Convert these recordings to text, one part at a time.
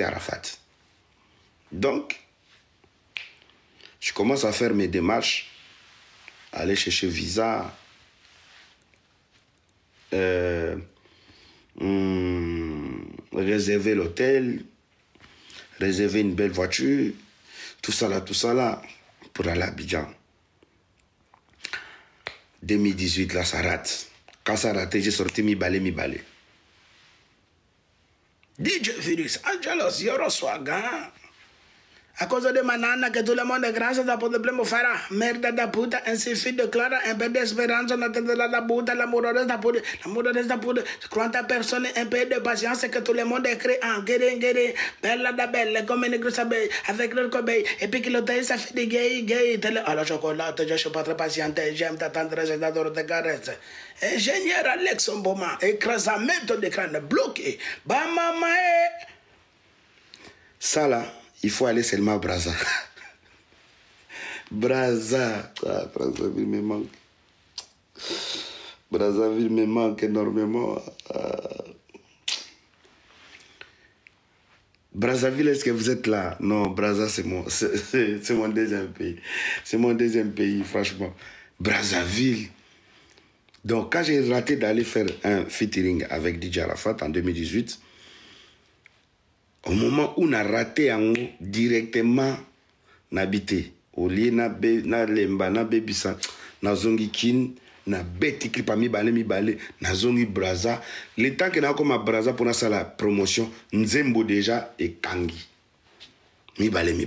Arafat. Donc, je commence à faire mes démarches, aller chercher visa, réserver l'hôtel, réserver une belle voiture, tout ça là, pour aller à Abidjan. 2018, là, ça rate. Quand ça rate, j'ai sorti mi balai. DJ Virus, Angelos, Yoro Swaga. A causa de manana que tout le monde est grâce à problème farà. Merda da puta, ainsi fit declara un peu d'espérance, on attend la puta, l'amoureuse da puta, quanta personne, un peu de patience que tout le monde écrit en guérin, bella da belle, comme une grosse abeille, avec leur cobeille, et puis que l'hôtel, ça fait des gays, alors chocolat, je suis pas très patiente, j'aime ta tendresse, j'adore tes caresses. Ingénieur Alex Mboma, écrasement de crâne bloqué, bamama, ça là. Il faut aller seulement à Brazza. Brazzaville me manque. Brazzaville me manque énormément. Brazzaville, est-ce que vous êtes là? Non, Brazza, c'est mon deuxième pays. C'est mon deuxième pays, franchement. Brazzaville. Donc, quand j'ai raté d'aller faire un featuring avec DJ Arafat en 2018, au moment où on a raté en haut, directement, n'habité. Au lieu na lemba, na bebisa, na zongi kin, na beti clip mi balé, na zongi Brazza. Le temps que na comme à Brazza pour na la promotion, Nzembo déjà et Kangi. Mi balé.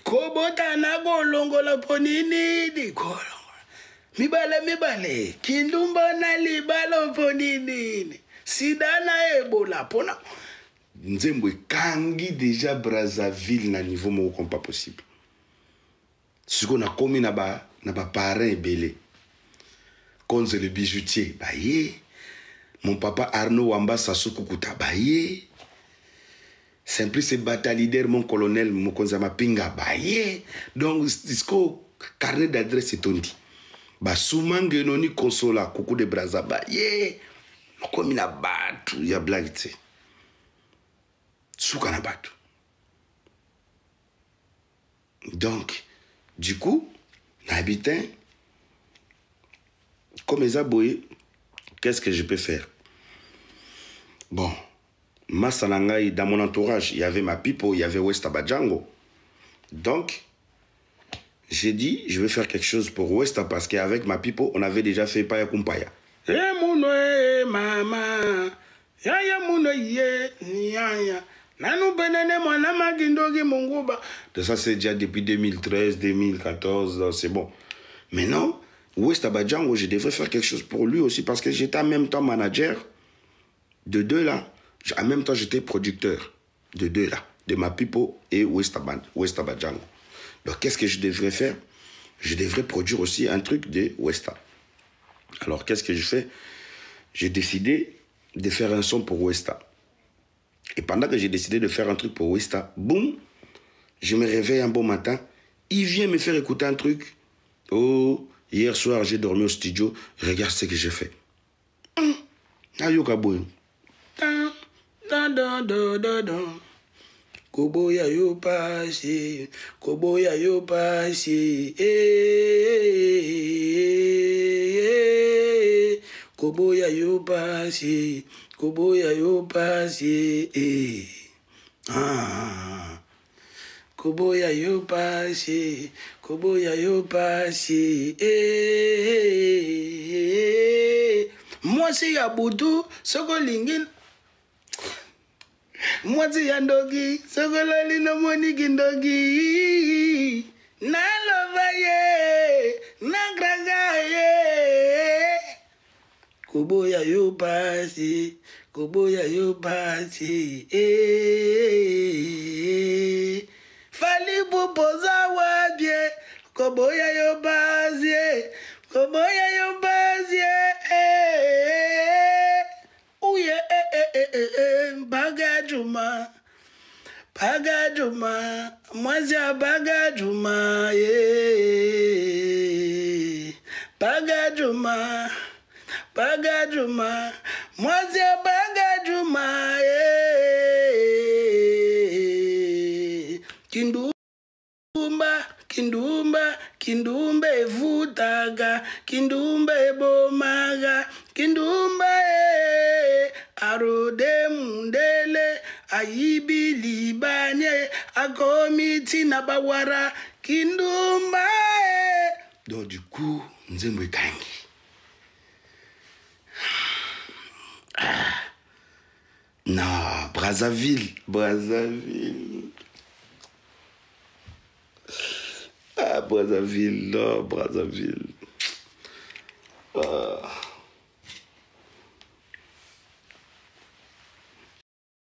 Kobota na golongo la ponini di golongo. Mi balé. Kindumba na libalo ponini. Sidana Ebola, pona. Nzembo Kangi déjà Brazzaville na niveau mo comme pas possible. Ce qu'on a commis na ba parrain belé. Konze le bijoutier, bah yé. Mon papa Arnaud Wamba Sassou Kuta, bah yé. Simplice Bata leader mon colonel Mokonzama Pinga, bah yé. Donc disco carnet d'adresse est tondi. Bah Soumangue noni consola coucou de Brazza, bah yé. Comme il a battu, il y a blague, tu sais. Souka na battu. Donc, du coup, l'habitant, comme les aboyés, qu'est-ce que je peux faire? Bon, Massalangaï, dans mon entourage, il y avait ma pipo, il y avait West Abadjango. Donc, j'ai dit, je vais faire quelque chose pour West parce qu'avec ma pipo, on avait déjà fait Paya Kumpaya. Mama, yaya muno ye, yaya. Nanou benene mwana magindogi munguba. De ça, c'est déjà depuis 2013, 2014, c'est bon. Maintenant, West Abadjango, je devrais faire quelque chose pour lui aussi parce que j'étais en même temps manager de deux là. En même temps, j'étais producteur de deux là, de ma pipo et West Abadjango. Donc, qu'est-ce que je devrais faire? Je devrais produire aussi un truc de Westa. Alors, qu'est-ce que je fais? J'ai décidé de faire un son pour Westa. Et pendant que j'ai décidé de faire un truc pour Westa, boum, je me réveille un bon matin. Il vient me faire écouter un truc. Oh, hier soir, j'ai dormi au studio. Regarde ce que j'ai fait. Ayoka boy. Koboya yo pasi, koboya yo pasi, koboya yo pasi, koboya yo pasi, koboya yo pasi, koboya yo pasi, moi c'est Yabutu, Sokolingin. Mwati ya ndogi, sokolali no moni kindogi. Na lova ye, na graga ye. Koboya yo pasi, koboya yo pasi. Fali pupoza wabye, koboya yo pasi, koboya yo pasi. Ouye, Bagadjuma, Mwazia Bagadjuma, Bagadjuma, Mwazia Bagadjuma, kindumba, kindumba evutaga, kindumba ebomaga, kindumba arode mundele, ayibi libanye, akomiti nabawara, kindumba Donc du coup, nzembo ekangi. Non, Brazzaville. Ah, Brazzaville, non, Brazzaville.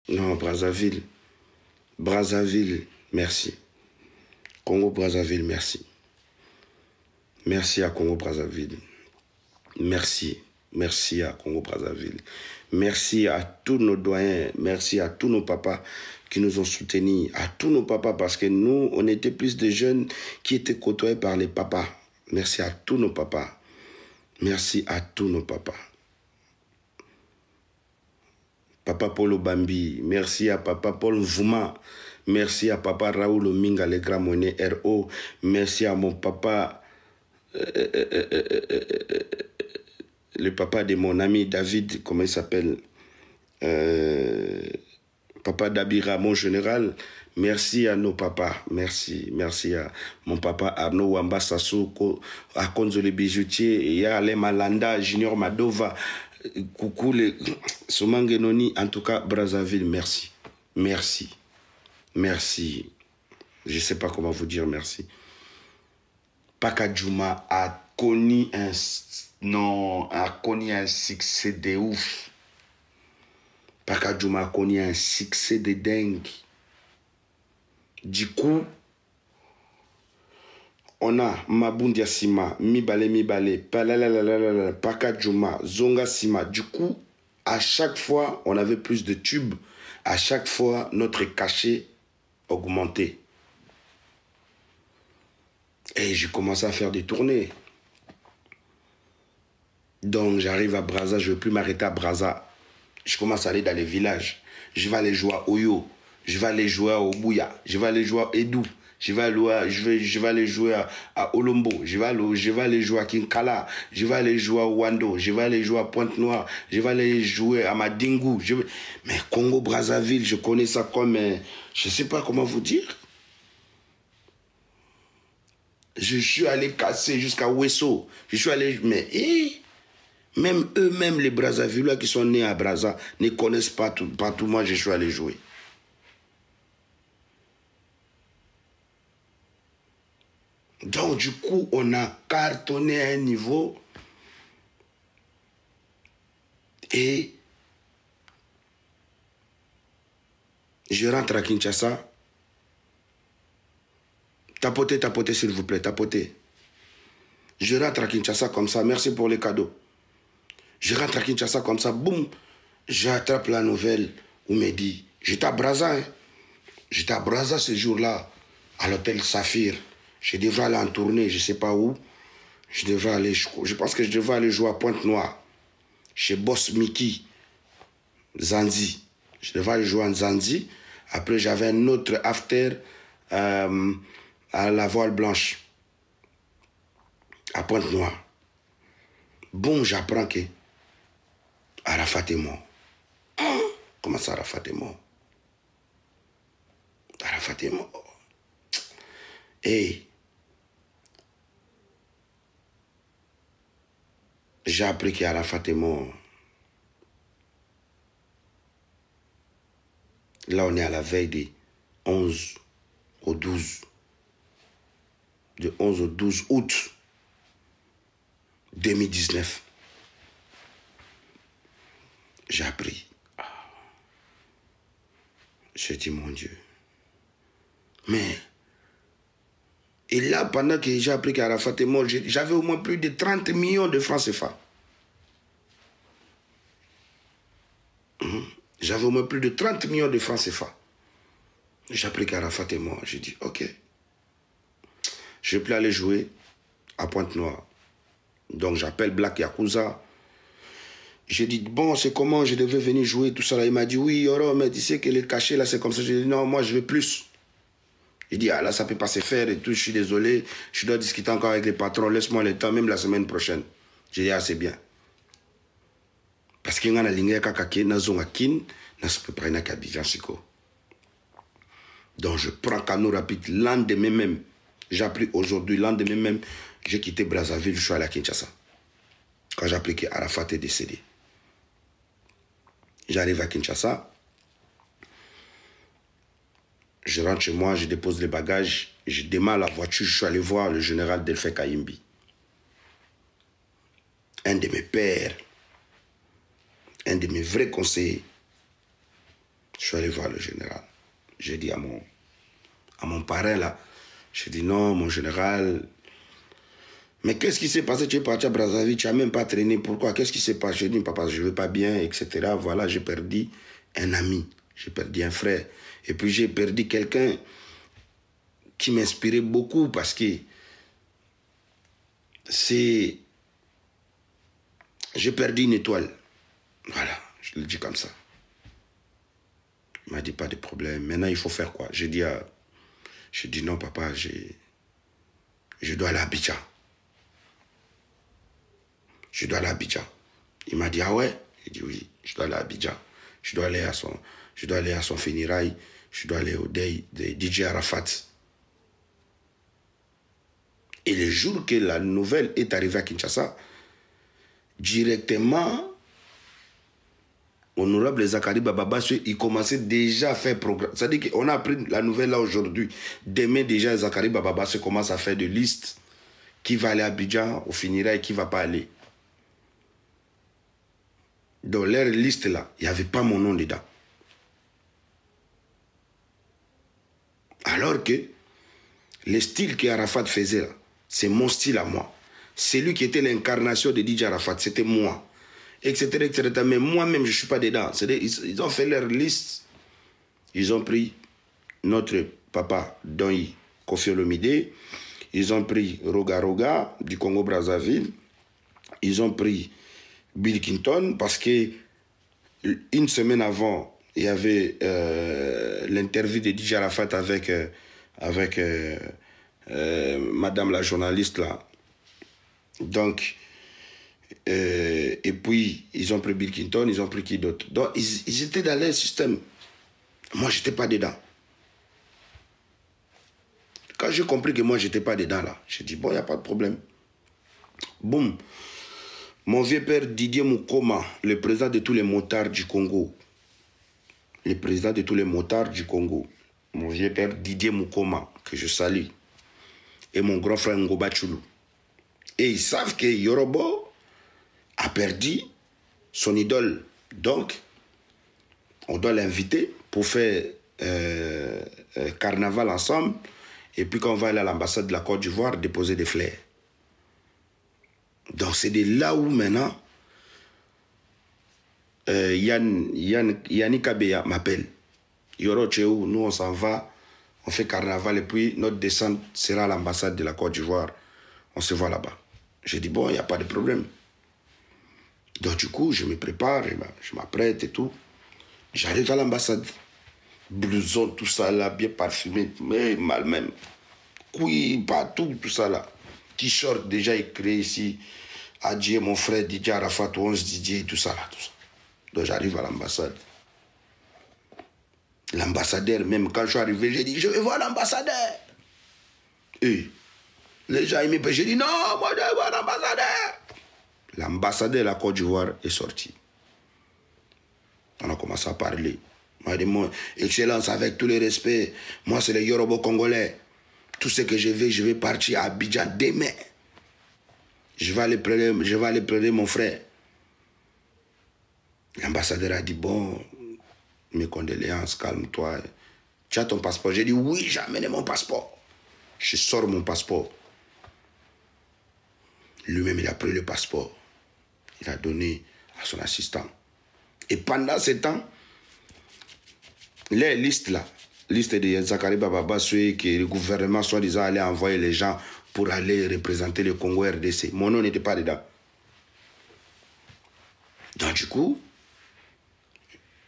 Non, Brazzaville. Brazzaville, merci. Congo-Brazzaville, merci. Merci à Congo-Brazzaville. Merci. Merci à Congo-Brazzaville. Merci à tous nos doyens. Merci à tous nos papas qui nous ont soutenus. À tous nos papas parce que nous, on était plus de jeunes qui étaient côtoyés par les papas. Merci à tous nos papas. Merci à tous nos papas. Papa Paul Obambi. Merci à papa Paul Vouma. Merci à papa Raoul Ominga, le grand monnaie RO. Merci à mon papa... le papa de mon ami David, comment il s'appelle, papa Dabira, mon général. Merci à nos papas, merci à mon papa Arnaud Wamba Sassou, à Konzo le bijoutier, et à Ale Malanda, Junior Madova, coucou les Somangenoni, en tout cas Brazzaville, merci, je ne sais pas comment vous dire merci. Paka Djouma a connu un succès de ouf. Paka Djouma a connu un succès de dingue. Du coup, on a Mabundia Sima, Mibale, Paka Djouma, Zonga Sima. Du coup, à chaque fois, on avait plus de tubes. À chaque fois, notre cachet augmentait. Et j'ai commencé à faire des tournées. Donc j'arrive à Brazza, je ne veux plus m'arrêter à Brazza. Je commence à aller dans les villages. Je vais aller jouer à Oyo, je vais aller jouer à Obuya, je vais aller jouer à Edou, je vais aller jouer à Olombo, je vais aller jouer à Kinkala, je vais aller jouer à Wando, je vais aller jouer à Pointe-Noire, je vais aller jouer à Madingu. Mais Congo-Brazzaville, je connais ça comme... je ne sais pas comment vous dire. Je suis allé casser jusqu'à Wesso. Je suis allé... Mais même eux-mêmes, les Brazzavillois qui sont nés à Brazza, ne connaissent pas tout. Partout, moi, je suis allé jouer. Donc, du coup, on a cartonné à un niveau. Et je rentre à Kinshasa. Tapotez, s'il vous plaît, tapotez. Je rentre à Kinshasa comme ça, merci pour les cadeaux. Je rentre à Kinshasa comme ça, boum, j'attrape la nouvelle où me dit, j'étais à Brazza, hein. J'étais à Brazza ce jour-là, à l'hôtel Saphir. Je devrais aller en tournée, je ne sais pas où. Je pense que je devrais aller jouer à Pointe-Noire, chez Boss Mickey, Zanzi. Je devrais aller jouer en Zanzi. Après, j'avais un autre after à la Voile Blanche, à Pointe-Noire. Bon, j'apprends que Arafat est mort. Comment ça, Arafat est mort? Arafat est mort. Et j'ai appris qu'Arafat est mort. Là, on est à la veille des 11 au 12. De 11 au 12 août 2019. J'ai appris. J'ai dit, mon Dieu. Mais, et là, pendant que j'ai appris qu'Arafat est mort, j'avais au moins plus de 30 millions de francs CFA. J'avais au moins plus de 30 millions de francs CFA. J'ai appris qu'Arafat est mort. J'ai dit, ok. Je ne vais plus aller jouer à Pointe-Noire. Donc j'appelle Black Yakuza. J'ai dit, bon, c'est comment je devais venir jouer, tout ça là. Il m'a dit, oui, Yoro, mais tu sais que les cachets là, c'est comme ça. J'ai dit, non, moi je veux plus. Il dit, ah là, ça ne peut pas se faire et tout, je suis désolé, je dois discuter encore avec les patrons, laisse-moi le temps, même la semaine prochaine. J'ai dit, ah, c'est bien. Parce qu'il y a un ligne qui donc je prends canot rapide, lendemain même, j'ai appris aujourd'hui, lendemain même, j'ai quitté Brazzaville, je suis allé à Kinshasa. Quand j'ai appris qu'Arafat est décédé. J'arrive à Kinshasa, je rentre chez moi, je dépose les bagages, je démarre la voiture, je suis allé voir le général Delphin Kayimbi. Un de mes pères, un de mes vrais conseillers. Je suis allé voir le général. J'ai dit à mon parrain là, j'ai dit non, mon général, mais qu'est-ce qui s'est passé? Tu es parti à Brazzaville, tu n'as même pas traîné. Pourquoi? Qu'est-ce qui s'est passé? J'ai dit, papa, je ne vais pas bien, etc. Voilà, j'ai perdu un ami, j'ai perdu un frère. Et puis j'ai perdu quelqu'un qui m'inspirait beaucoup parce que c'est... J'ai perdu une étoile. Voilà, je le dis comme ça. Il m'a dit, pas de problème. Maintenant, il faut faire quoi? J'ai dit non, papa, je dois aller à Abidjan. Je dois aller à Abidjan. Il m'a dit, ah ouais? J'ai dit oui, je dois aller à Abidjan. Je dois aller à son funérailles. Je dois aller au deuil de DJ Arafat. Et le jour que la nouvelle est arrivée à Kinshasa, directement, honorable Zakari Bababassou, il commençait déjà à faire programme. C'est-à-dire qu'on a appris la nouvelle là aujourd'hui. Demain déjà, Zakari Bababassou commence à faire des listes. Qui va aller à Abidjan au funérailles et qui ne va pas aller. Dans leur liste là, il n'y avait pas mon nom dedans. Alors que le style que Arafat faisait là, c'est mon style à moi. C'est lui qui était l'incarnation de DJ Arafat, c'était moi. Etc., etc. Mais moi-même, je ne suis pas dedans. Ils ont fait leur liste. Ils ont pris notre papa Donyi Koffi Olomide. Ils ont pris Roga Roga du Congo-Brazzaville. Ils ont pris Bill Clinton parce que une semaine avant, il y avait l'interview de DJ Arafat avec madame la journaliste là. Donc, et puis, ils ont pris Bill Clinton, ils ont pris qui d'autre. Donc, ils étaient dans leur système. Moi, je n'étais pas dedans. Quand j'ai compris que moi, je n'étais pas dedans là, j'ai dit, bon, il n'y a pas de problème. Boum. Mon vieux père Didier Moukoma, le président de tous les motards du Congo. Le président de tous les motards du Congo. Mon vieux père Didier Moukoma, que je salue. Et mon grand frère Ngoba Chulu. Et ils savent que Yorobo a perdu son idole. Donc, on doit l'inviter pour faire carnaval ensemble. Et puis quand on va aller à l'ambassade de la Côte d'Ivoire, déposer des fleurs. Donc c'est de là où maintenant, Yannick Abeya m'appelle. Yoro Tchéou, nous on s'en va, on fait carnaval et puis notre descente sera à l'ambassade de la Côte d'Ivoire. On se voit là-bas. J'ai dit bon, il n'y a pas de problème. Donc du coup, je me prépare, je m'apprête et tout. J'arrive à l'ambassade. Blouson, tout ça là, bien parfumé, mais mal même. Couilles, partout, tout ça là. T-shirt déjà écrit ici. Adieu mon frère DJ Arafat, 11 DJ, tout ça là, tout ça. Donc j'arrive à l'ambassade. L'ambassadeur, même quand je suis arrivé, j'ai dit, je vais voir l'ambassadeur. Et les gens, ils me disent, j'ai dit, non, moi je vais voir l'ambassadeur. L'ambassadeur de la Côte d'Ivoire est sorti. On a commencé à parler. Moi, je dis, moi, Excellence, avec tout le respect, moi, c'est le Yorobo congolais. Tout ce que je vais partir à Abidjan demain. Je vais aller pleurer mon frère. L'ambassadeur a dit, bon, mes condoléances, calme-toi. Tu as ton passeport? J'ai dit, oui, j'ai amené mon passeport. Je sors mon passeport. Lui-même, il a pris le passeport. Il a donné à son assistant. Et pendant ce temps, les listes là, liste de Zakari Bababassou, que le gouvernement soi-disant allait envoyer les gens pour aller représenter le Congo RDC. Mon nom n'était pas dedans. Donc du coup,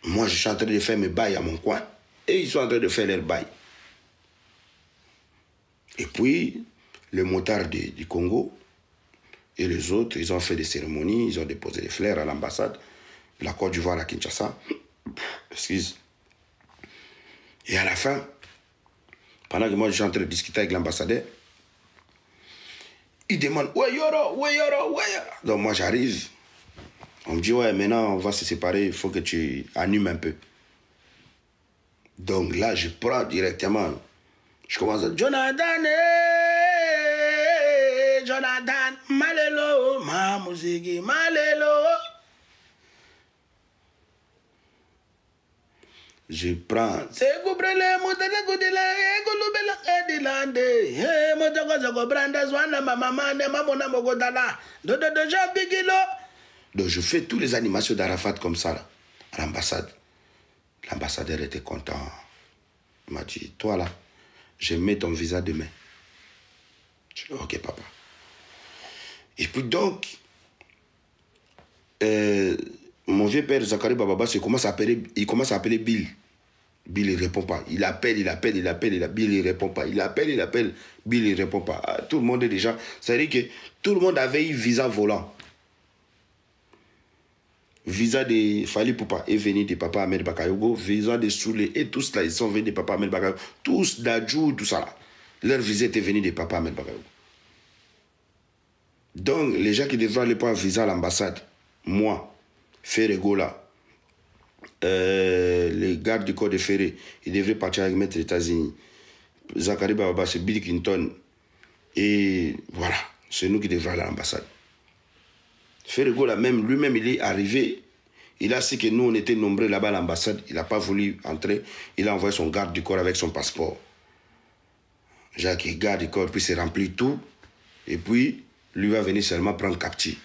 moi je suis en train de faire mes bails à mon coin et ils sont en train de faire leur bails. Et puis, le motard du Congo et les autres, ils ont fait des cérémonies, ils ont déposé des fleurs à l'ambassade, la Côte d'Ivoire à Kinshasa. Excuse. Et à la fin, pendant que moi je suis en train de discuter avec l'ambassadeur, il demande, ouais, Yoro, ouais, Yoro, ouais, Yoro. Donc moi j'arrive. On me dit, ouais, maintenant on va se séparer, il faut que tu animes un peu. Donc là, je prends directement. Je commence à Jonathan, Jonathan, Malelo, ma musique, Malelo. Je prends. C'est couprele, moutele, goudela, goulubela, edilande. Eh, motoko, zoko, branda, zwana, maman, mamona, mogodala. Dodo, Jean Bigilo. Donc je fais toutes les animations d'Arafat comme ça, là, à l'ambassade. L'ambassadeur était content. Il m'a dit, toi là, je mets ton visa demain. Je dis, ok papa. Et puis donc, mon vieux père Zakari Bababa, il commence à appeler Bill. Bill, il ne répond pas. Il appelle, Bill, il ne répond pas. Il appelle, Bill, il ne répond pas. Ah, tout le monde est déjà... C'est-à-dire que tout le monde avait eu visa volant. Visa de Fali Poupa est venu de Papa Ahmed Bakayogo. Visa de Soulé et tous là, ils sont venus de Papa Ahmed Bakayogo. Tous d'Adjou, tout ça là. Leur visa était venu de Papa Ahmed Bakayogo. Donc, les gens qui devraient aller prendre visa à l'ambassade, moi, Ferregola, les gardes du corps de Ferré, ils devraient partir avec Maître États-Unis. Zakari Bababa, c'est Bill Clinton. Et voilà, c'est nous qui devrions aller à l'ambassade. Ferregola, même lui-même, il est arrivé. Il a su que nous, on était nombreux là-bas à l'ambassade. Il n'a pas voulu entrer. Il a envoyé son garde du corps avec son passeport. Jacques, il garde du corps, puis c'est rempli tout. Et puis, lui va venir seulement prendre captif.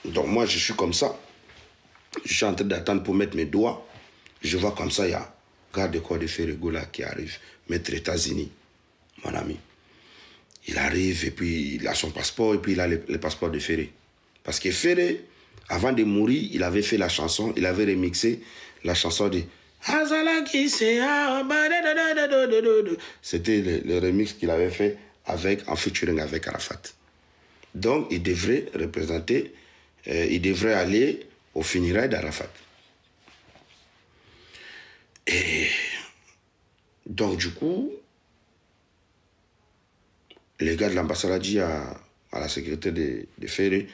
Donc moi, je suis comme ça. Je suis en train d'attendre pour mettre mes doigts. Je vois comme ça, il y a garde du corps de Ferregola qui arrive. Maître États-Unis, mon ami. Il arrive et puis il a son passeport et puis il a le passeport de Ferré. Parce que Ferré, avant de mourir, il avait fait la chanson, il avait remixé la chanson de... C'était le remix qu'il avait fait en featuring avec Arafat. Donc, il devrait représenter, il devrait aller au funérailles d'Arafat. Et donc, du coup, les gars de l'ambassade ont dit à la secrétaire de Ferré,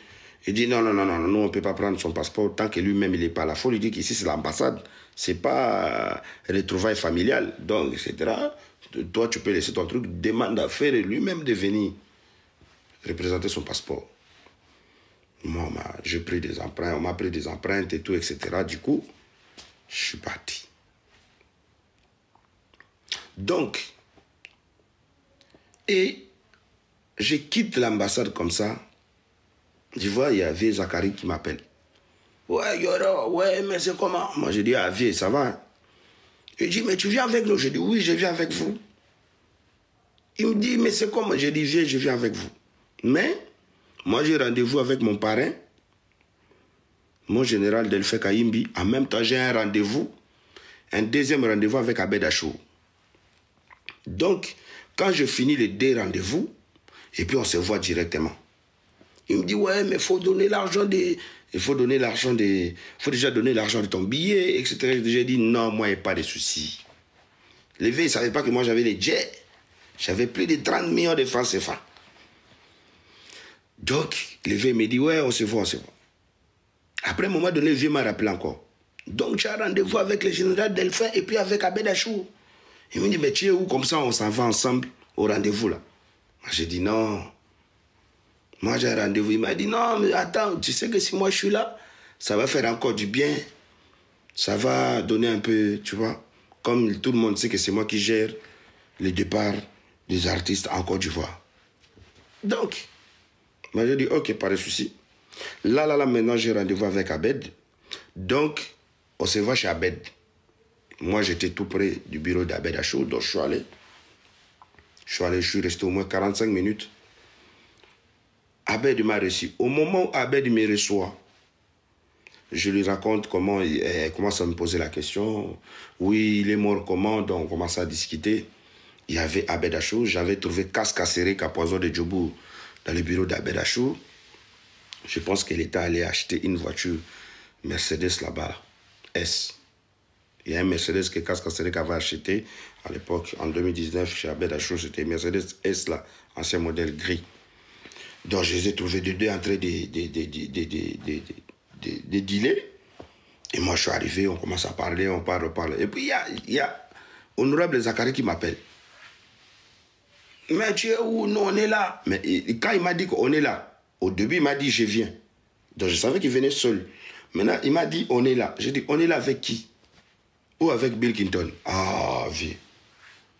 il dit non, nous on ne peut pas prendre son passeport tant que lui-même il n'est pas là. Il faut lui dire qu'ici c'est l'ambassade, c'est pas retrouvailles familiales, donc etc. Toi tu peux laisser ton truc, demande à Ferré lui-même de venir représenter son passeport. Moi, j'ai pris des empreintes, on m'a pris des empreintes et tout, etc. Du coup, je suis parti. Donc, et je quitte l'ambassade comme ça. Je vois, il y a Vieux Zakari qui m'appelle. Ouais, Yoro, ouais, mais c'est comment? Moi, je dis, ah, Vieux, ça va? Il dit, mais tu viens avec nous? Je dis, oui, je viens avec vous. Il me dit, mais c'est comment? Je dis, Vieux, je viens avec vous. Mais, moi, j'ai rendez-vous avec mon parrain, mon général Delphin Kayimbi. En même temps, j'ai un rendez-vous, un deuxième rendez-vous avec Abed Achou. Donc, quand je finis les deux rendez-vous, et puis on se voit directement. Il me dit, ouais, mais il faut donner l'argent des... Il faut déjà donner l'argent de ton billet, etc. J'ai dit, non, moi, il n'y a pas de souci. Les vieux, ils ne savaient pas que moi, j'avais les jets. J'avais plus de 30 millions de francs CFA. Donc, le vieux me dit, ouais, on se voit. Après, à un moment donné, le vieux m'a rappelé encore. Donc, tu as rendez-vous avec le général Delphin et puis avec Abed Achou. Il me dit, mais tu es où? Comme ça, on s'en va ensemble au rendez-vous, là. J'ai dit, non. Moi, j'ai un rendez-vous. Il m'a dit, non, mais attends, tu sais que si moi, je suis là, ça va faire encore du bien. Ça va donner un peu, tu vois. Comme tout le monde sait que c'est moi qui gère le départ des artistes en Côte d'Ivoire. Donc, moi, j'ai dit, ok, pas de souci. Là, maintenant, j'ai rendez-vous avec Abed. Donc, on se voit chez Abed. Moi, j'étais tout près du bureau d'Abed Achou, donc je suis allé. Je suis resté au moins 45 minutes. Abed m'a reçu. Au moment où Abed me reçoit, je lui raconte comment il commence à me poser la question. Oui, il est mort comment? Donc on commence à discuter. il y avait Abed Achour. J'avais trouvé Kaskasseré, Kapoison de Djobour, dans le bureau d'Abed Achour. Je pense qu'elle était allée acheter une voiture Mercedes là-bas, S. Il y a un Mercedes que Kaskasseré avait acheté à l'époque, en 2019, chez Abed Achour. C'était Mercedes S, là, ancien modèle gris. Donc, je les ai trouvés de deux en train de dealer. Et moi, je suis arrivé, on commence à parler, on parle. Et puis, il y a Honorable Zakari qui m'appelle. Mais tu es où? Non, on est là. Mais quand il m'a dit qu'on est là, au début, il m'a dit, je viens. Donc, je savais qu'il venait seul. Maintenant, il m'a dit, on est là. J'ai dit, on est là avec qui? Ou avec Bill Clinton? Ah, vieux.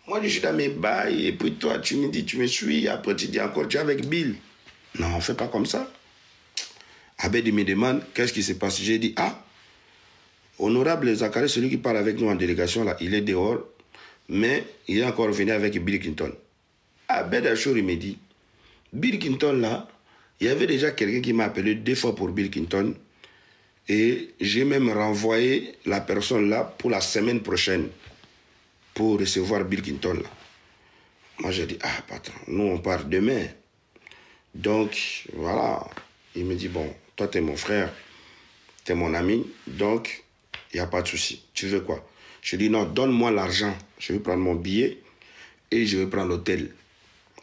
Moi, je suis dans mes bails, et puis toi, tu me dis, tu me suis, après tu dis encore, tu es avec Bill. Non, on ne fait pas comme ça. Abed me demande, qu'est-ce qui se passe? J'ai dit, ah, Honorable Zakari, celui qui parle avec nous en délégation, là, il est dehors, mais il est encore venu avec Bill Clinton. Abed Achour, il me dit, Bill Clinton, là, il y avait déjà quelqu'un qui m'a appelé 2 fois pour Bill Clinton, et j'ai même renvoyé la personne là pour la semaine prochaine, pour recevoir Bill Clinton, là. Moi, j'ai dit, ah, patron, nous, on part demain. Donc, voilà. Il me dit, bon, toi, t'es mon frère, t'es mon ami, donc, il n'y a pas de souci. Tu veux quoi? Je dis, non, donne-moi l'argent. Je vais prendre mon billet et je vais prendre l'hôtel.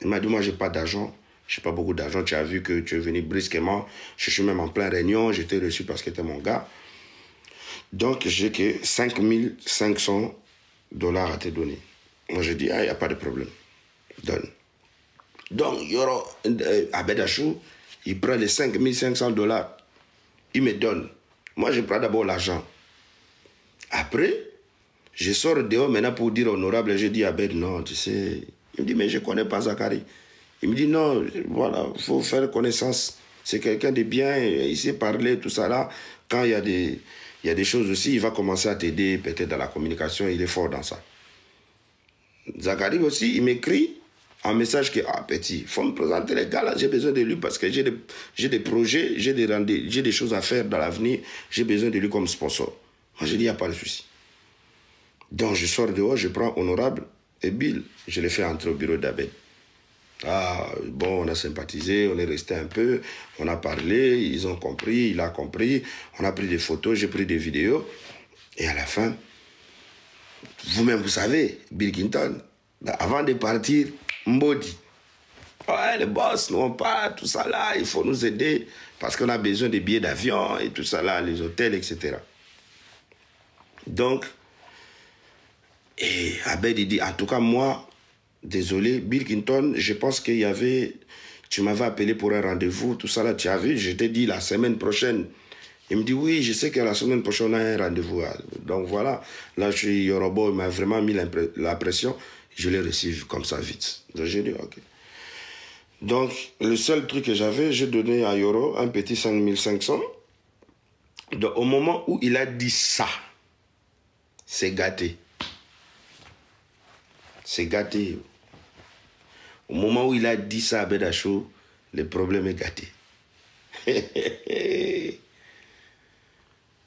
Il m'a dit, moi, je n'ai pas d'argent. Je n'ai pas beaucoup d'argent. Tu as vu que tu es venu brusquement. Je suis même en pleine réunion. J'étais reçu parce que tu es mon gars. Donc, j'ai que 5500 $ à te donner. Moi, je dis, ah, il n'y a pas de problème. Donne. Donc, Yoro, Abed Achour, il prend les 5500 $. Il me donne. Moi, je prends d'abord l'argent. Après, je sors dehors maintenant pour dire honorable. Je dis à Abed, non, tu sais. Il me dit, mais je ne connais pas Zakari. Il me dit, non, voilà, il faut faire connaissance. C'est quelqu'un de bien, il sait parler, tout ça là. Quand il y a des choses aussi, il va commencer à t'aider peut-être dans la communication. Il est fort dans ça. Zakari aussi, il m'écrit un message que, ah, petit, il faut me présenter les gars là, j'ai besoin de lui parce que j'ai des projets, j'ai des choses à faire dans l'avenir, j'ai besoin de lui comme sponsor. Moi, je dis, il n'y a pas de souci. Donc, je sors dehors, je prends Honorable et Bill, je les fais entrer au bureau d'Abed. Ah, bon, on a sympathisé, on est resté un peu, on a parlé, ils ont compris, il a compris, on a pris des photos, j'ai pris des vidéos, et à la fin, vous-même, vous savez, Bill Clinton, avant de partir, Mbodi. Ouais, les boss, nous on part, tout ça là, il faut nous aider parce qu'on a besoin des billets d'avion et tout ça là, les hôtels, etc. Donc, et Abed il dit, en tout cas, moi, désolé, Bill Clinton, je pense qu'il y avait, tu m'avais appelé pour un rendez-vous, tout ça là, tu as vu, je t'ai dit la semaine prochaine. Il me dit, oui, je sais que la semaine prochaine, on a un rendez-vous. Donc voilà, là, je suis Yorobo, il m'a vraiment mis la pression. Je l'ai reçu comme ça vite. Donc j'ai dit, ok. Donc, le seul truc que j'avais, j'ai donné à Yoro un petit 5500. Donc, au moment où il a dit ça, c'est gâté. C'est gâté. Au moment où il a dit ça à Abed Achour, le problème est gâté.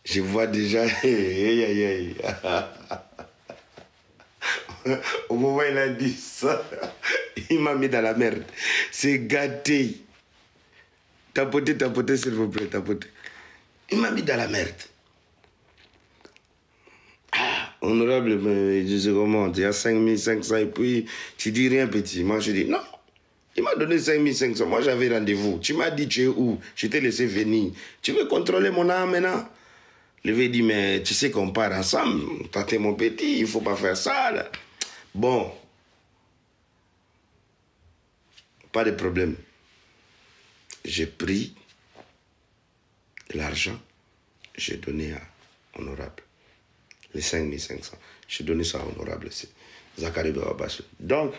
Je vois déjà... Au moment où il a dit ça, il m'a mis dans la merde. C'est gâté. Tapotez, s'il vous plaît, tapotez. Il m'a mis dans la merde. Ah, honorable, mais je sais comment, il y a 5500 et puis tu dis rien, petit. Moi, je dis non. Il m'a donné 5500. Moi, j'avais rendez-vous. Tu m'as dit, tu es où? Je t'ai laissé venir. Tu veux contrôler mon âme maintenant? Je lui ai dit, mais tu sais qu'on part ensemble. Toi, t'es mon petit, il ne faut pas faire ça, là. Bon. Pas de problème. J'ai pris l'argent, j'ai donné à Honorable. Les 5500. J'ai donné ça à Honorable. Zakari Bababassou. Donc,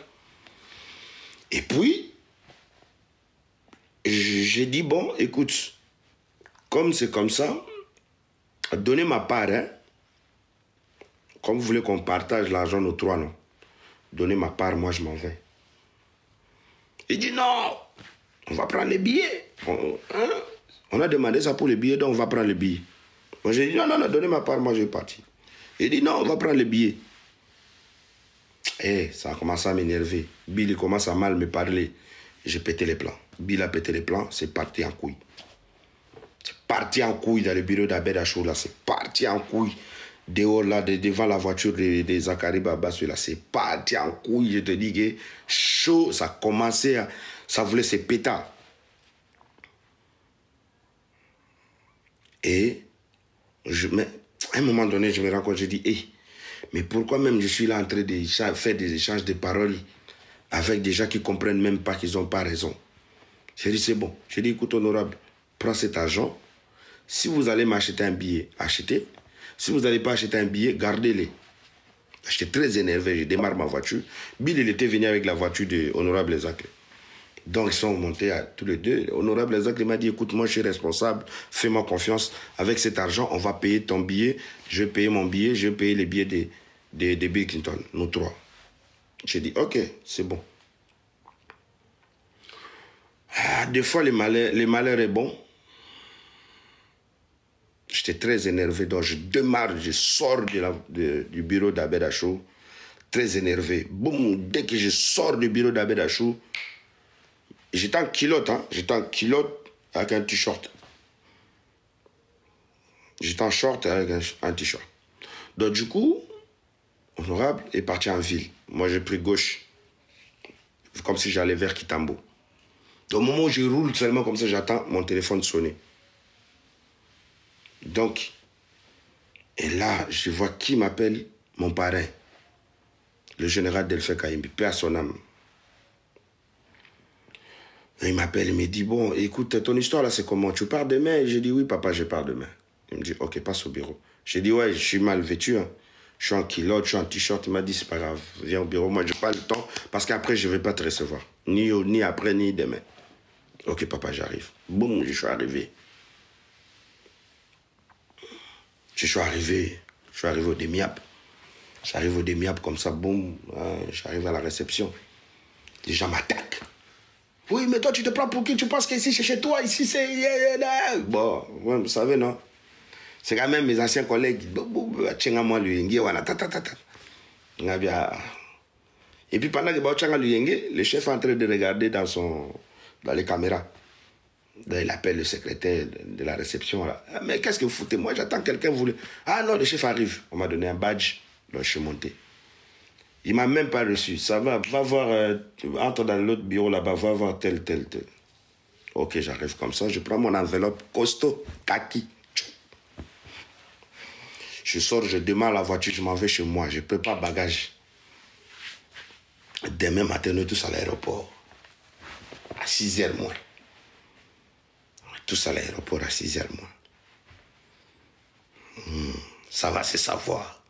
et puis, j'ai dit, bon, écoute, comme c'est comme ça, donnez ma part, hein. Comme vous voulez qu'on partage l'argent, nos trois, non. Donnez ma part, moi je m'en vais. Il dit non, on va prendre les billets. On a demandé ça pour les billets, donc on va prendre les billets. Moi j'ai dit non, donnez ma part, moi je vais partir. Il dit non, on va prendre les billets. Et ça a commencé à m'énerver. Bill il commence à mal me parler. J'ai pété les plans. Bill a pété les plans, c'est parti en couille. C'est parti en couille dans le bureau d'Abed Achou, là. C'est parti en couille. Dehors, là, devant la voiture de Zachary Babassou, là. C'est parti en couille. Je te dis que chaud, ça a commencé à... Ça voulait se péter. Et à un moment donné, je me rends compte, je dis, hey, mais pourquoi même je suis là en train de faire des échanges de paroles avec des gens qui ne comprennent même pas qu'ils n'ont pas raison. J'ai dit, c'est bon. J'ai dit, écoute, honorable, prends cet argent. Si vous allez m'acheter un billet, achetez. Si vous n'allez pas acheter un billet, gardez-les. J'étais très énervé, je démarre ma voiture. Bill, il était venu avec la voiture de Honorable Zacle. Donc, ils sont montés à tous les deux. Honorable Zacle m'a dit, écoute, moi, je suis responsable, fais-moi confiance. Avec cet argent, on va payer ton billet. Je vais payer mon billet, je vais payer les billets de Bill Clinton, nous trois. J'ai dit, ok, c'est bon. Ah, des fois, les malheurs est bon. J'étais très énervé, donc je démarre, je sors du bureau d'Abed Achou, très énervé. Boum, dès que je sors du bureau d'Abed Achou, j'étais en culotte, hein, j'étais en culotte avec un t-shirt. J'étais en short avec un t-shirt. Donc du coup, Honorable est parti en ville. Moi, j'ai pris gauche, comme si j'allais vers Kitambo. Au moment où je roule seulement comme ça, j'attends mon téléphone sonner. Donc, et là, je vois qui m'appelle, mon parrain, le général Delphin Kaimbi, paix à son âme. Et il m'appelle, il me dit, bon, écoute, ton histoire là, c'est comment? Tu pars demain? J'ai dit, oui, papa, je pars demain. Il me dit, ok, passe au bureau. J'ai dit, ouais, je suis mal vêtu, hein. Je suis en culotte, je suis en t-shirt. Il m'a dit, c'est pas grave, viens au bureau. Moi, je n'ai pas le temps, parce qu'après, je ne vais pas te recevoir. Ni après, ni demain. Ok, papa, j'arrive. Boum, je suis arrivé. Je suis arrivé au Demiap. J'arrive au Demiap comme ça, boum, hein, j'arrive à la réception. Les gens m'attaquent. Oui, mais toi, tu te prends pour qui? Tu penses qu'ici, c'est chez toi, ici, c'est... Bon, ouais, vous savez, non? C'est quand même mes anciens collègues. Et puis pendant que le chef est en train de regarder dans les caméras. Donc, il appelle le secrétaire de la réception. Là. Mais qu'est-ce que vous foutez? Moi, j'attends quelqu'un. Ah non, le chef arrive. On m'a donné un badge. Donc, je suis monté. Il ne m'a même pas reçu. Ça va voir, entre dans l'autre bureau là-bas, va voir tel. Ok, j'arrive comme ça. Je prends mon enveloppe costaud, kaki. Je sors, je démarre la voiture, je m'en vais chez moi. Je prépare bagage. Demain matin, nous tous à l'aéroport. À 6h moins. Tous à l'aéroport à 6h moins. Ça va se savoir.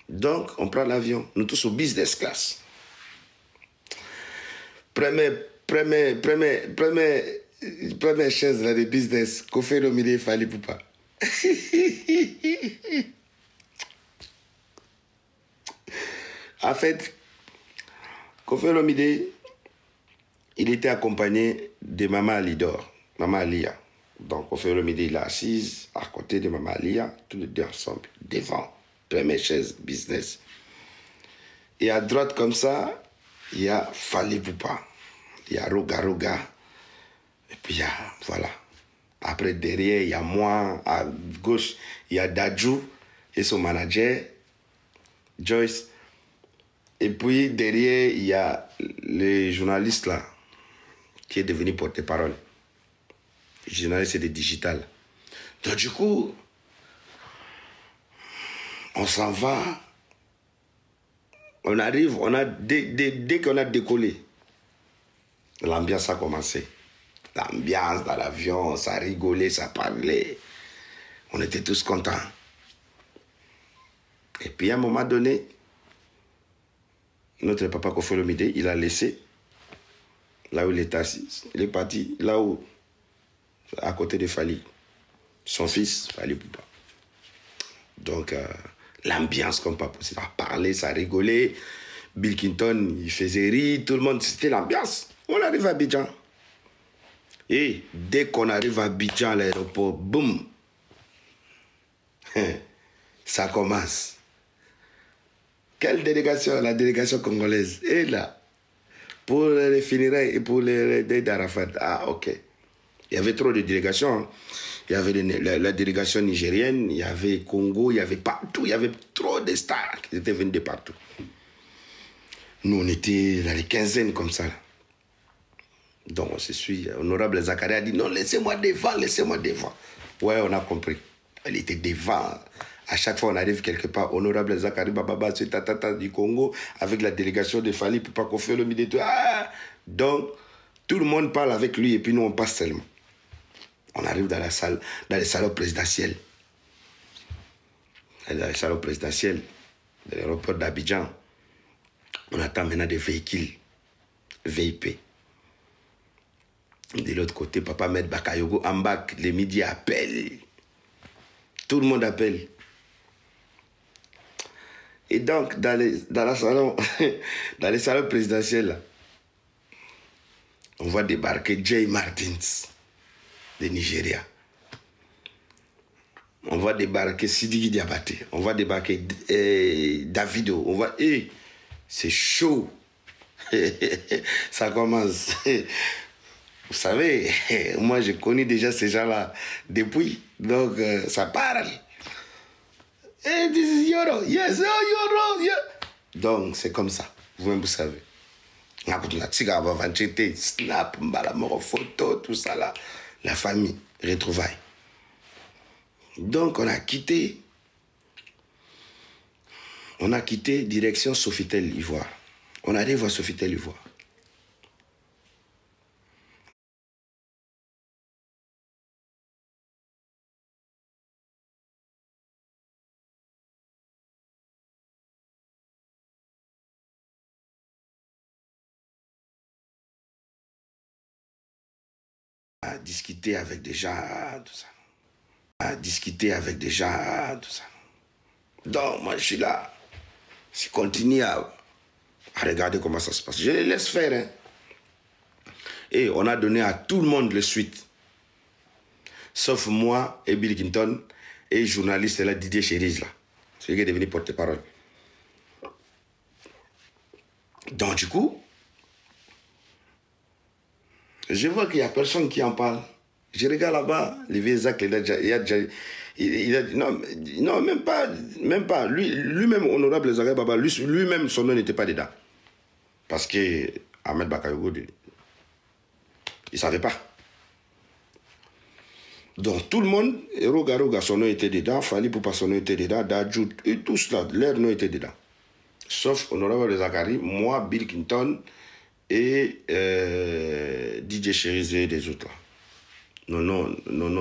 Donc, on prend l'avion. Nous tous au business class. Première chaise là, de business. Kofi Olomide Fally Ipupa. En fait, Kofi Olomide, il était accompagné de Maman Alidor, Maman Alia. Donc, Kofi Olomide, il est assise à côté de Maman Alia, tous les deux ensemble, devant, première chaise, business. Et à droite, comme ça, il y a Fally Ipupa, il y a Roga. Et puis, il y a, voilà. Après, derrière, il y a moi. À gauche, il y a Dadju et son manager, Joyce. Et puis, derrière, il y a le journaliste là, qui est devenu porte-parole. Le journaliste, c'est des digital. Donc, du coup, on s'en va. On arrive, dès qu'on a décollé, l'ambiance a commencé. L'ambiance dans l'avion, ça rigolait, ça parlait. On était tous contents. Et puis à un moment donné, notre papa Kofi Olomide, il a laissé là où il était assis. Il est parti là où, à côté de Fally, son fils, Fally Ipupa. Donc, l'ambiance comme pas possible. Ça parlait, ça rigolait. Bill Clinton, il faisait rire, tout le monde, c'était l'ambiance. On arrive à Abidjan. Et dès qu'on arrive à Abidjan, à l'aéroport, boum, ça commence. Quelle délégation? La délégation congolaise. Et là, pour les funérailles et pour les deuils d'Arafat. Ah, ok. Il y avait trop de délégations. Hein. Il y avait la délégation nigérienne, il y avait Congo, il y avait partout. Il y avait trop de stars qui étaient venus de partout. Nous, on était dans les quinzaines comme ça. Là. Donc, je suis honorable Zakaria a dit non, laissez-moi devant, laissez-moi devant. Ouais, on a compris. Elle était devant. À chaque fois, on arrive quelque part, honorable Zakaria Bababa, c'est Tatata du Congo, avec la délégation de Fali pour pas qu'on fasse le midi. Ah! Donc, tout le monde parle avec lui et puis nous, on passe seulement. On arrive dans la salle, dans les salons présidentiels. Dans les salons présidentiels de l'aéroport d'Abidjan. On attend maintenant des véhicules VIP. De l'autre côté, Papa Med Bakayogo en bas, les médias appellent. Tout le monde appelle. Et donc, dans les salons présidentiels, on va débarquer Jay Martins de Nigeria. On va débarquer Sidiki Diabaté. On va débarquer Davido. On va... c'est chaud. Ça commence. Vous savez, moi, je connais déjà ces gens-là depuis. Donc, ça parle. This is Yoro. Yes, Yoro. Yeah. Donc, c'est comme ça. Vous-même, vous savez. Snap, photo, tout ça là. La famille, retrouvailles. Donc, on a quitté direction Sofitel Ivoire. On arrive à Sofitel Ivoire. À discuter avec des gens, tout ça. À discuter avec des gens, tout ça. Donc, moi, je suis là. Je continue à regarder comment ça se passe. Je les laisse faire. Hein. Et on a donné à tout le monde le suite. Sauf moi et Bill Clinton et journaliste là, Didier Chériz, là. Celui qui est devenu porte-parole. Donc, du coup, je vois qu'il n'y a personne qui en parle. Je regarde là-bas, les vieux Zach, il a déjà... Non, même pas. Lui-même, honorable Zakaria Baba, lui-même, son nom n'était pas dedans. Parce que Ahmed Bakayogo, il ne savait pas. Donc tout le monde, Roga, son nom était dedans, Fali Poupa, son nom était dedans, Dadjou, et tout cela, leur nom était dedans. Sauf honorable Zakaria, moi, Bill Clinton et DJ Chériz et des autres là. Non,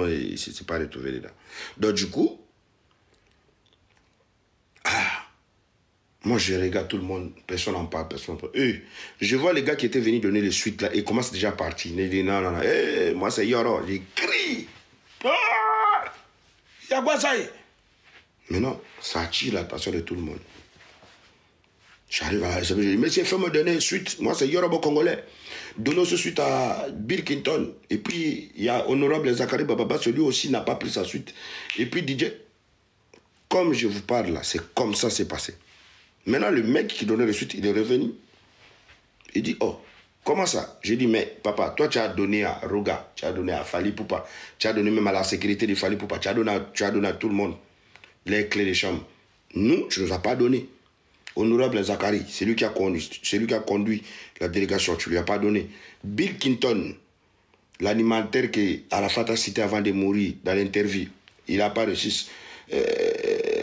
il ne s'est pas retrouvé dedans. Donc, du coup, moi, je regarde tout le monde, personne n'en parle, personne n'en parle. Je vois les gars qui étaient venus donner les suites là, ils commencent déjà à partir. Ils disent non, moi c'est Yoro. J'ai crié. Il y a quoi ça? Mais non, ça attire l'attention de tout le monde. J'arrive à la réception, je dis, monsieur, fais-moi donner une suite. Moi, c'est Yorobo Congolais. Donnons ce suite à Bill Clinton. Et puis, il y a honorable Zakaria Bababa, celui aussi n'a pas pris sa suite. Et puis, DJ, comme je vous parle là, c'est comme ça c'est passé. Maintenant, le mec qui donnait le suite, il est revenu. Il dit, oh, comment ça? J'ai dit, mais papa, toi, tu as donné à Roga, tu as donné à Fali Poupa, tu as donné même à la sécurité de Fali Poupa, tu as donné à tout le monde les clés des chambres. Nous, tu ne nous as pas donné. Honorable Zakaria, c'est lui qui a conduit la délégation, tu ne lui as pas donné. Bill Clinton, l'animateur que Arafat a cité avant de mourir dans l'interview, il n'a pas reçu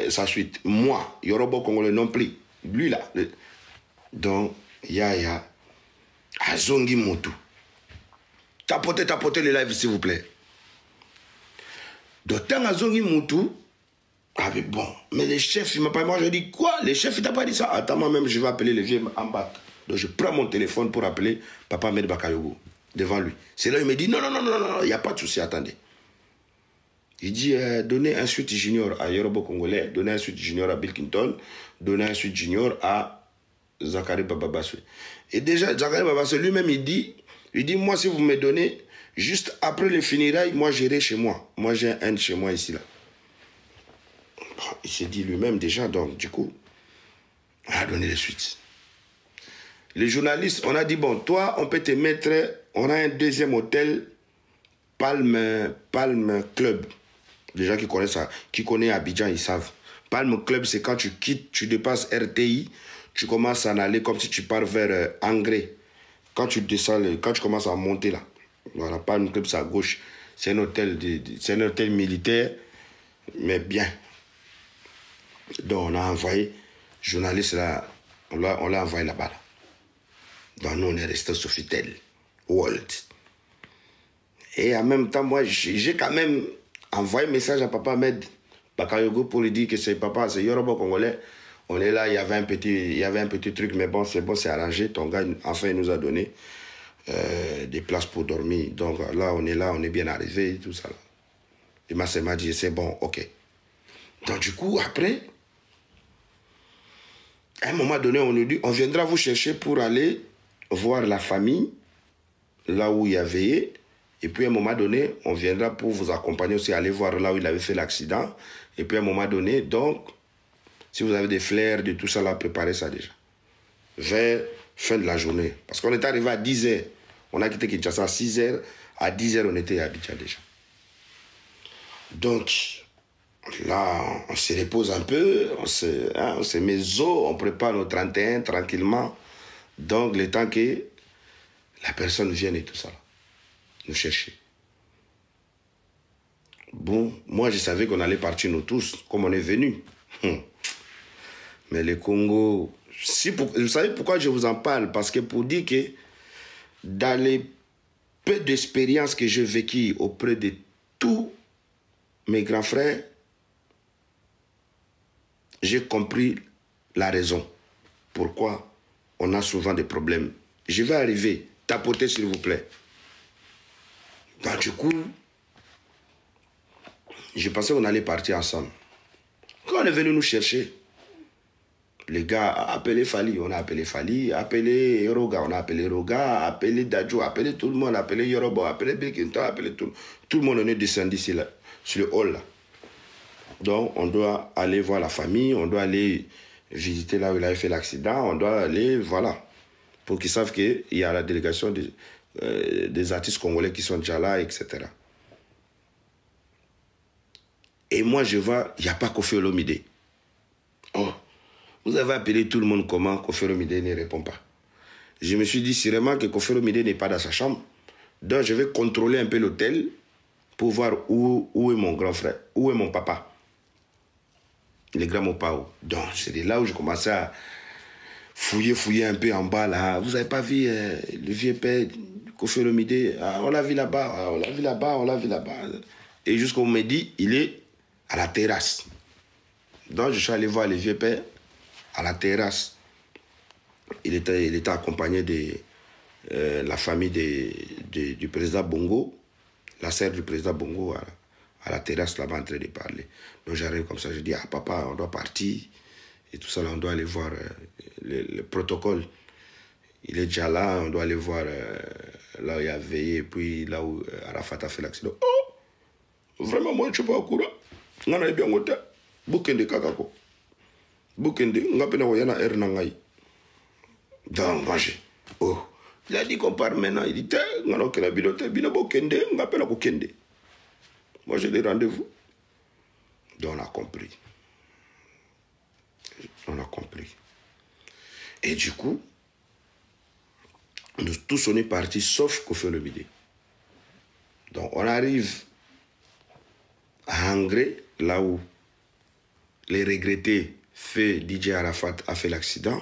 sa suite. Moi, Yorobo Congolais non plus. Lui là. Donc, Yaya, Azongi Motu. Tapotez les lives s'il vous plaît. Donc, tant Azongi Motu, ah mais bon, mais les chefs, il m'a pas... Moi, je dis quoi? Les chefs, il t'a pas dit ça? Attends, moi-même, je vais appeler les vieux en bas. Donc, je prends mon téléphone pour appeler Papa Ahmed Bakayogo devant lui. C'est là il me dit, non, il n'y a pas de souci, attendez. Il dit, donnez un suite junior à Yorobo Congolais, donnez un suite junior à Bill Clinton, donnez un suite junior à Zakaria Bababassou. Et déjà, Zakaria Bababassou lui-même, il dit, moi, si vous me donnez, juste après le funérailles, moi, j'irai chez moi. Moi, j'ai un chez moi ici, là. Il s'est dit lui-même déjà, donc du coup, On a donné les suites. Les journalistes, on a dit, bon, toi, on peut te mettre, on a un deuxième hôtel, Palme Club. Les gens qui connaissent ça, qui connaissent Abidjan, ils savent. Palme Club, c'est quand tu quittes, tu dépasses RTI, tu commences à en aller comme si tu pars vers Angré. Quand tu descends, quand tu commences à monter là. Voilà, Palme Club, c'est à gauche. C'est un hôtel, c'est un hôtel militaire, mais bien. Donc on a envoyé, journaliste là, on l'a envoyé là-bas. Là. Donc nous on est resté au Sofitel, World. Et en même temps, moi j'ai quand même envoyé un message à Papa Ahmed Bakayogo pour lui dire que c'est papa, c'est Yoruba Congolais. On est là, il y avait un petit truc, mais bon, c'est arrangé. Ton gars, enfin, il nous a donné des places pour dormir. Donc là, on est bien arrivé, tout ça. Là. Et ma sœur m'a dit, c'est bon, ok. Donc du coup, après, à un moment donné, on nous dit, on viendra vous chercher pour aller voir la famille, là où il y avait. Et puis à un moment donné, on viendra pour vous accompagner aussi, aller voir là où il avait fait l'accident. Et puis à un moment donné, donc, si vous avez des fleurs, de tout ça, là, préparez ça déjà. Vers fin de la journée. Parce qu'on est arrivé à 10h. On a quitté Kinshasa à 6h. À 10h, on était à Abidjan déjà. Donc, là, on se repose un peu. On se met zo. On prépare nos 31 tranquillement. Donc, le temps que la personne vienne et tout ça, là, nous chercher. Bon, moi, je savais qu'on allait partir nous tous, comme on est venus. Mais le Congo, vous savez pourquoi je vous en parle? Parce que pour dire que dans les peu d'expériences que j'ai vécues auprès de tous mes grands frères, j'ai compris la raison. Pourquoi on a souvent des problèmes. Je vais arriver. Tapotez s'il vous plaît. Donc du coup, je pensais qu'on allait partir ensemble. Quand on est venu nous chercher, les gars appelé Fali, on a appelé Fali, appelé Roga, on a appelé Roga, appelé Dadjo, appelé tout le monde, appelé Yoruba, appelé Bekinto, appelé tout le monde. On est descendu ici, là, sur le hall là. Donc on doit aller voir la famille, on doit aller visiter là où il avait fait l'accident, on doit aller, voilà, pour qu'ils savent qu'il y a la délégation des artistes congolais qui sont déjà là, etc. Et moi je vois, il n'y a pas Koffi Olomide. Oh, vous avez appelé tout le monde comment? Koffi Olomide ne répond pas. Je me suis dit sûrement que Koffi Olomide n'est pas dans sa chambre. Donc je vais contrôler un peu l'hôtel pour voir où est mon grand frère, où est mon papa. Le grand Mopao. Donc c'est là où je commençais à fouiller un peu en bas là. Vous n'avez pas vu le vieux père Koffi Olomide? On l'a vu là-bas, on l'a vu là-bas, on l'a vu là-bas. Et jusqu'au midi, il est à la terrasse. Donc je suis allé voir le vieux père à la terrasse. Il était accompagné de la famille du président Bongo, la sœur du président Bongo à la terrasse là-bas en train de parler. Donc j'arrive comme ça, je dis, ah papa, on doit partir. Et tout ça, là, on doit aller voir le protocole. Il est déjà là, on doit aller voir là où il a veillé, et puis là où Arafat a fait l'accident. Oh, vraiment, moi, je ne suis pas au courant. On a bien goûté. Bukende kakako. Bukende, on a peine à air nangai. Donc, moi, oh, il a dit qu'on part maintenant. Il dit, on a aucun bilote, bino bukende, on a peine à bukende. Moi, j'ai des rendez-vous. Donc, on a compris. On a compris. Et du coup, nous tous, on est partis, sauf Koffi Olomide. Donc, on arrive à Angré, là où les regrettés fait DJ Arafat a fait l'accident.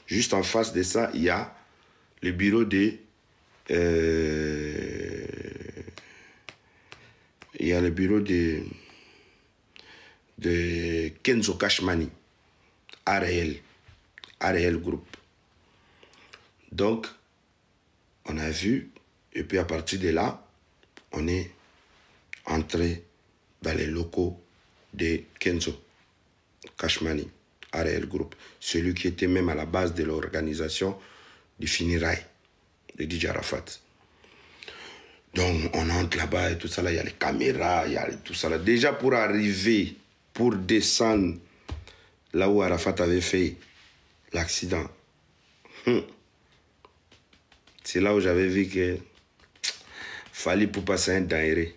Juste en face de ça, il y a le bureau de Kenzo Kashmani, Ariel Group. Donc, on a vu, et puis à partir de là, on est entré dans les locaux de Kenzo Kashmani, Ariel Group, celui qui était même à la base de l'organisation du Finirai de DJ Arafat. Donc, on entre là-bas et tout ça, là, il y a les caméras, il y a tout ça là. Déjà, pour arriver, pour descendre là où Arafat avait fait l'accident. C'est là où j'avais vu que Fally Ipupa c'est un daéré.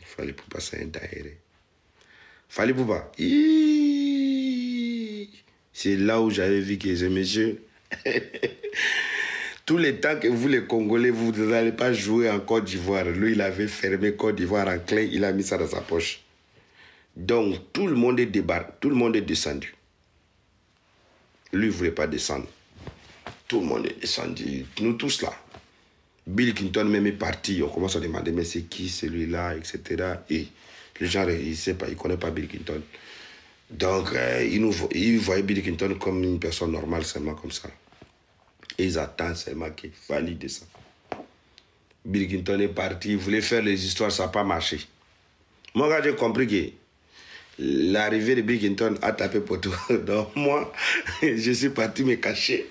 Fally Ipupa c'est un daéré. Fally Ipupa. C'est là où j'avais vu que ces messieurs, tous les temps que vous les Congolais, vous n'allez pas jouer en Côte d'Ivoire. Lui, il avait fermé Côte d'Ivoire en clé, il a mis ça dans sa poche. Donc, tout le monde est débarqué, tout le monde est descendu. Lui, il ne voulait pas descendre. Tout le monde est descendu. Nous tous là. Bill Clinton même est parti. On commence à demander, mais c'est qui celui-là, etc. Et les gens, il ne sait pas, il ne connaît pas Bill Clinton. Donc, ils voyaient Bill Clinton comme une personne normale, seulement comme ça. Et ils attendent seulement qu'il fallait descendre. Bill Clinton est parti, il voulait faire les histoires, ça n'a pas marché. Moi, quand j'ai compris que l'arrivée de Bill Clinton a tapé pour tout, donc moi, je suis parti me cacher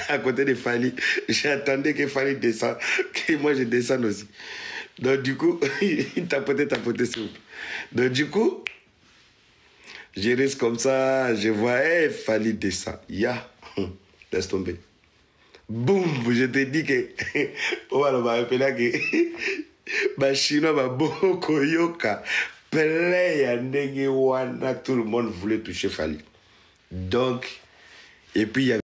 à côté de Fally. J'attendais que Fally descende, que moi je descende aussi. Donc du coup, il tapotait sur. Donc du coup, je reste comme ça, je vois, Fally descend. Laisse tomber. Boum, je te dis que on va m'appeler que Chinois va beaucoup yoka. Plein tout le monde voulait toucher Fally. Donc, et puis il y avait